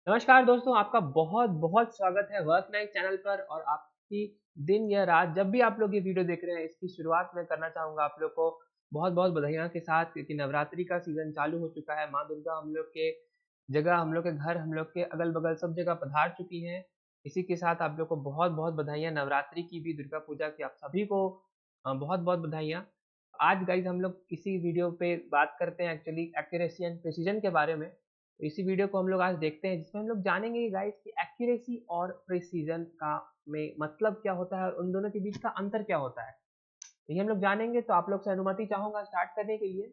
नमस्कार दोस्तों, आपका बहुत बहुत स्वागत है वर्क नाइट चैनल पर। और आपकी दिन या रात जब भी आप लोग ये वीडियो देख रहे हैं, इसकी शुरुआत मैं करना चाहूँगा आप लोग को बहुत बहुत बधाइयाँ के साथ, क्योंकि नवरात्रि का सीजन चालू हो चुका है। माँ दुर्गा हम लोग के जगह, हम लोग के घर, हम लोग के अगल बगल सब जगह पधार चुकी हैं। इसी के साथ आप लोग को बहुत बहुत बधाइयाँ नवरात्रि की भी, दुर्गा पूजा की आप सभी को बहुत बहुत बधाइयाँ। आज गाइज हम लोग इसी वीडियो पे बात करते हैं एक्चुअली एक्यूरेसी एंड प्रिसीजन के बारे में। तो इसी वीडियो को हम लोग आज देखते हैं, जिसमें हम लोग जानेंगे गाइस कि एक्यूरेसी और प्रिसीजन का में मतलब क्या होता है और उन दोनों के बीच का अंतर क्या होता है। तो ये हम लोग जानेंगे। तो आप लोग से अनुमति चाहूंगा स्टार्ट करने के लिए।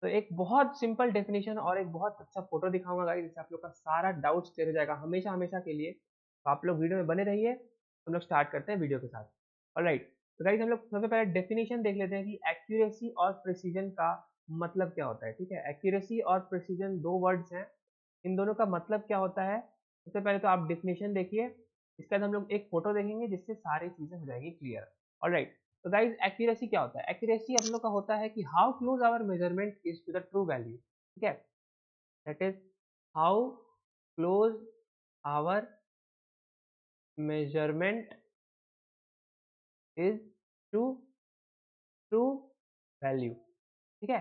तो एक बहुत सिंपल डेफिनेशन और एक बहुत अच्छा फोटो दिखाऊंगा गाइस, जिससे आप लोग का सारा डाउट्स क्लियर हो जाएगा हमेशा हमेशा के लिए। तो आप लोग वीडियो में बने रहिए। हम लोग स्टार्ट करते हैं वीडियो के साथ। ऑलराइट, तो गाइस हम लोग सबसे पहले डेफिनेशन देख लेते हैं कि एक्यूरेसी और प्रिसीजन का मतलब क्या होता है। ठीक है, एक्यूरेसी और प्रिसीजन दो वर्ड्स हैं। इन दोनों का मतलब क्या होता है, सबसे पहले तो आप डेफिनेशन देखिए। इसके बाद हम लोग एक फोटो देखेंगे, जिससे सारी चीजें हो जाएंगी क्लियर। ऑलराइट, तो गाइज एक्यूरेसी क्या होता है। एक्यूरेसी हम लोग का होता है कि how close our measurement is to the true value. ठीक है, that is how close our measurement is to true value. ठीक है,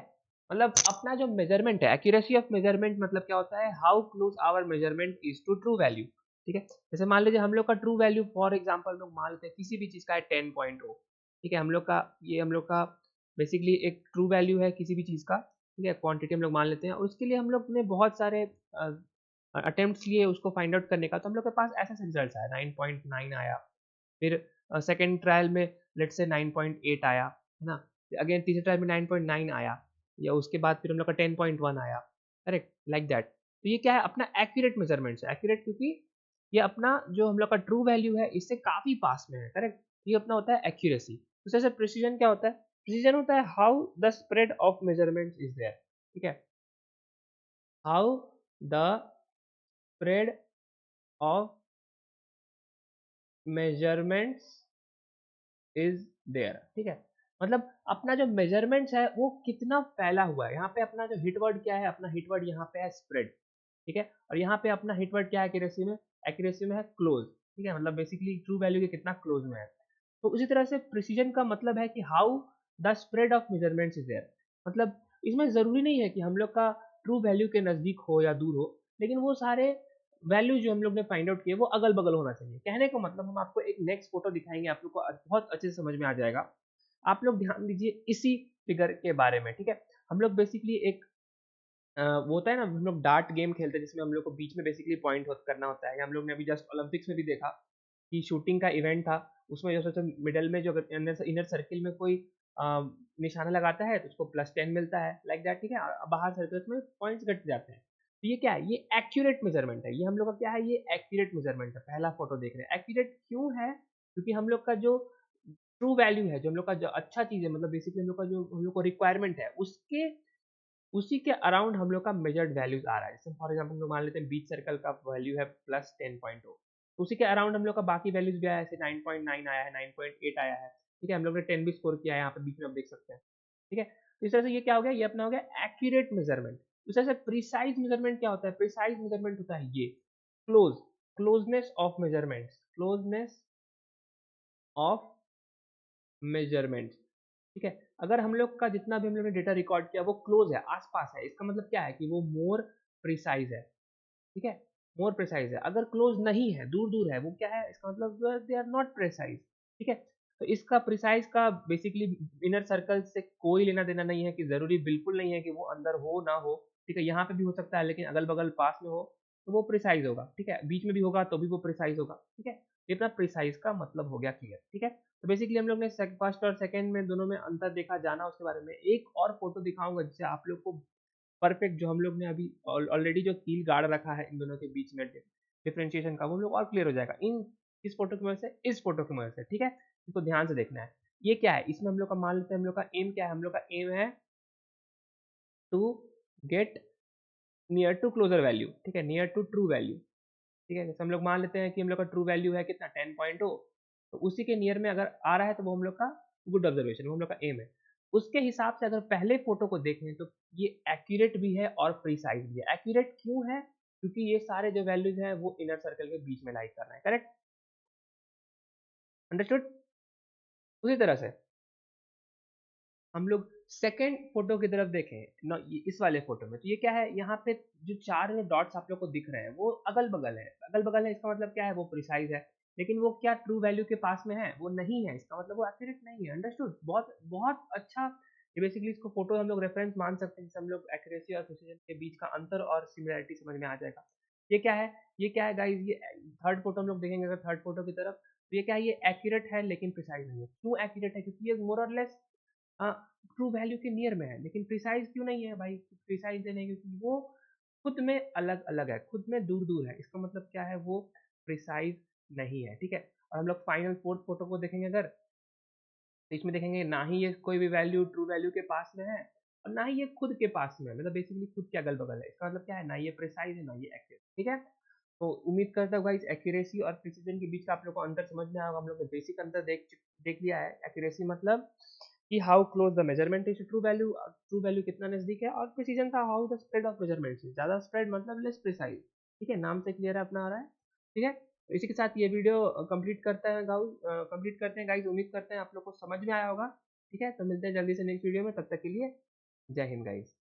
मतलब अपना जो मेजरमेंट है, एक्यूरेसी ऑफ मेजरमेंट मतलब क्या होता है, how close our measurement is to true value. ठीक है, जैसे मान लीजिए हम लोग का ट्रू वैल्यू, फॉर एग्जांपल लोग मान लेते हैं किसी भी चीज का है 10 पॉइंट हो। ठीक है, हम लोग का ये हम लोग का बेसिकली एक ट्रू वैल्यू है किसी भी चीज का। ठीक है, क्वांटिटी हम लोग मान लेते हैं और उसके लिए हम लोग ने बहुत सारे अटेम्प्ट्स लिए उसको फाइंड आउट करने का। तो हम लोग के पास ऐसा रिजल्ट आया, 9.9 आया। फिर सेकेंड ट्रायल में लेट्स से 9.8 आया, है ना। अगेन तीसरे ट्रायल में 9.9 आया, या उसके बाद फिर हम लोग का 10.1 आया। Correct, like that. तो ये क्या है, अपना एक्यूरेट मेजरमेंट है। एक्यूरेट क्योंकि ये अपना जो हम लोग का ट्रू वैल्यू है इससे काफी पास में है। करेक्ट, ये अपना होता है एक्यूरेसी। तो जैसे प्रिसीजन क्या होता है, प्रिसीजन होता है how the spread of measurement is there. ठीक है, how the spread of measurements is there. ठीक है, मतलब अपना जो मेजरमेंट्स है वो कितना फैला हुआ है। यहाँ पे अपना जो हिट वर्ड क्या है, अपना हिट वर्ड यहाँ पे है स्प्रेड। ठीक है, और यहाँ पे अपना हिट वर्ड क्या है एक्यूरेसी में, एक्यूरेसी में है क्लोज। ठीक है, मतलब बेसिकली ट्रू वैल्यू के कितना क्लोज में है। तो उसी तरह से प्रिसीजन का मतलब है कि how the spread of measurements is there. मतलब इसमें जरूरी नहीं है कि हम लोग का ट्रू वैल्यू के नजदीक हो या दूर हो, लेकिन वो सारे वैल्यू जो हम लोग ने फाइंड आउट किए वो अगल बगल होना चाहिए। कहने का मतलब हम आपको एक नेक्स्ट फोटो दिखाएंगे, आप लोग को बहुत अच्छे से समझ में आ जाएगा। आप लोग ध्यान दीजिए इसी फिगर के बारे में। ठीक है, हम लोग बेसिकली एक वो होता है ना, हम लोग डार्ट गेम खेलते हैं जिसमें हम लोग को बीच में बेसिकली पॉइंट करना होता है। हम लोग ने अभी जस्ट ओलंपिक्स में भी देखा कि शूटिंग का इवेंट था। उसमें जो सबसे मिडल में जो इनर सर्किल में कोई निशाना लगाता है तो उसको +10 मिलता है, लाइक दैट। ठीक है, बाहर सर्कल्स में पॉइंट्स घट जाते हैं। तो ये क्या है, ये एक्यूरेट मेजरमेंट है। ये हम लोग का क्या है, ये एक्यूरेट मेजरमेंट है। पहला फोटो देख रहे हैं, एक्यूरेट क्यों है, क्योंकि हम लोग का जो ट्रू वैल्यू है, जो हम लोग का जो अच्छा चीज है, मतलब बेसिकली हम लोग का जो हम लोग को रिक्वायरमेंट है, उसके उसी के अराउंड हम लोग का मेजर्ड वैल्यूज आ रहा है। जैसे फॉर एग्जांपल हम लोग मान लेते हैं बीच सर्कल का वैल्यू है +10.0, तो उसी के अराउंड हम लोग का बाकी वैल्यूज भी आया है। जैसे 9.9 आया है, 9.8 आया है। ठीक है, हम लोग ने 10 भी स्कोर किया है, यहाँ पे बीच में आप देख सकते हैं। ठीक है, तो इस तरह से ये क्या हो गया, ये अपना हो गया एक्यूरेट मेजरमेंट। इस तरह से प्रिसाइज मेजरमेंट क्या होता है, प्रिसाइज मेजरमेंट होता है ये close, closeness of measurement, closeness of measurement. ठीक है, अगर हम लोग का जितना भी हम लोग ने डेटा रिकॉर्ड किया वो क्लोज है, आसपास है, इसका मतलब क्या है कि वो मोर प्रिसाइज है। ठीक है, मोर प्रिसाइज है। अगर क्लोज नहीं है, दूर दूर है, वो क्या है, इसका मतलब दे आर नॉट प्रिसाइज। ठीक है, तो इसका प्रिसाइज का बेसिकली इनर सर्कल से कोई लेना देना नहीं है, कि जरूरी बिल्कुल नहीं है कि वो अंदर हो ना हो। ठीक है, यहाँ पे भी हो सकता है, लेकिन अगल बगल पास में हो तो वो प्रिसाइज होगा। ठीक है, बीच में भी होगा तो भी वो प्रिसाइज होगा। ठीक है, ये अपना प्रिसाइज का मतलब हो गया क्लियर। ठीक है, तो बेसिकली हम लोग ने फर्स्ट और सेकंड में दोनों में अंतर देखा, जाना उसके बारे में। एक और फोटो दिखाऊंगा जिससे आप लोग को परफेक्ट जो हम लोग ने अभी ऑलरेडी जो कील गाड़ रखा है इन दोनों के बीच में डिफरेंशिएशन का, वो हम लोग और क्लियर हो जाएगा इन इस फोटो की मदद से, इस फोटो की मदद से। ठीक है, इसको ध्यान से देखना है। ये क्या है, इसमें हम लोग का मान लेते हैं हम लोग का एम क्या है, हम लोग का एम है to get near to closer value. ठीक है, नियर टू ट्रू वैल्यू। ठीक है, जैसे हम लोग मान लेते हैं कि हम लोग का ट्रू वैल्यू है कितना 10.0, तो उसी के नियर में अगर आ रहा है तो वो हम लोग का गुड ऑब्जर्वेशन, वो हम लोग का एम है। उसके हिसाब से अगर पहले फोटो को देखें तो ये एक्यूरेट भी है और प्रिसाइज भी है। एक्यूरेट क्यों है, क्योंकि ये सारे जो वैल्यूज हैं वो इनर सर्कल के बीच में लाई कर रहे हैं। Correct, understood. उसी तरह से हम लोग सेकेंड फोटो की तरफ देखें न, इस वाले फोटो में तो ये क्या है, यहाँ पे जो चार डॉट्स आप लोग को दिख रहे हैं वो अगल बगल है। अगल बगल है इसका मतलब क्या है, वो प्रिसाइज है, लेकिन वो क्या ट्रू वैल्यू के पास में है, वो नहीं है, इसका मतलब वो एक्यूरेट नहीं है। अंडरस्टूड, बहुत बहुत अच्छा। ये बेसिकली इसको फोटो हम लोग रेफरेंस मान सकते हैं, जिससे हम लोग एक्यूरेसी और प्रिसीजन के बीच का अंतर और सिमिलरिटी समझ में आ जाएगा। ये क्या है, ये क्या है गाइज, ये थर्ड फोटो हम लोग देखेंगे अगर थर्ड फोटो की तरफ, तो ये क्या है, ये एक्यूरेट है लेकिन प्रिसाइज नहीं है। क्यों एक्यूरेट है, क्योंकि ये मोर और लेस ट्रू वैल्यू के नियर में है, लेकिन प्रिसाइज क्यों नहीं है भाई, प्रिसाइज नहीं, क्योंकि वो खुद में अलग अलग है, खुद में दूर दूर है। इसका मतलब क्या है, वो प्रिसाइज नहीं है। ठीक है, और हम लोग फाइनल फोर्थ फोटो को देखेंगे अगर, तो इसमें देखेंगे ना ही ये कोई भी वैल्यू ट्रू वैल्यू के पास में है और ना ही ये खुद के पास में है, मतलब बेसिकली खुद के अगल बगल है। इसका मतलब क्या है, ना ये प्रिसाइज है ना ये एक्यूरेट। ठीक है, तो उम्मीद करता हूँ गाइस एक्यूरेसी और प्रिसीजन के बीच का आप लोग को अंतर समझ में आएगा। हम लोग ने बेसिक अंतर देख लिया है। एक्यूरेसी मतलब कि how close the measurement is true value कितना नजदीक है, और प्रिसीजन था how the spread of measurement, ज्यादा स्प्रेड मतलब लेस प्रिसाइज। ठीक है, नाम से क्लियर है अपना आ रहा है। ठीक है, तो इसी के साथ ये वीडियो कंप्लीट करते हैं गाइस। उम्मीद करते हैं आप लोग को समझ में आया होगा। ठीक है, तो मिलते हैं जल्दी से नेक्स्ट वीडियो में, तब तक के लिए जय हिंद गाइस।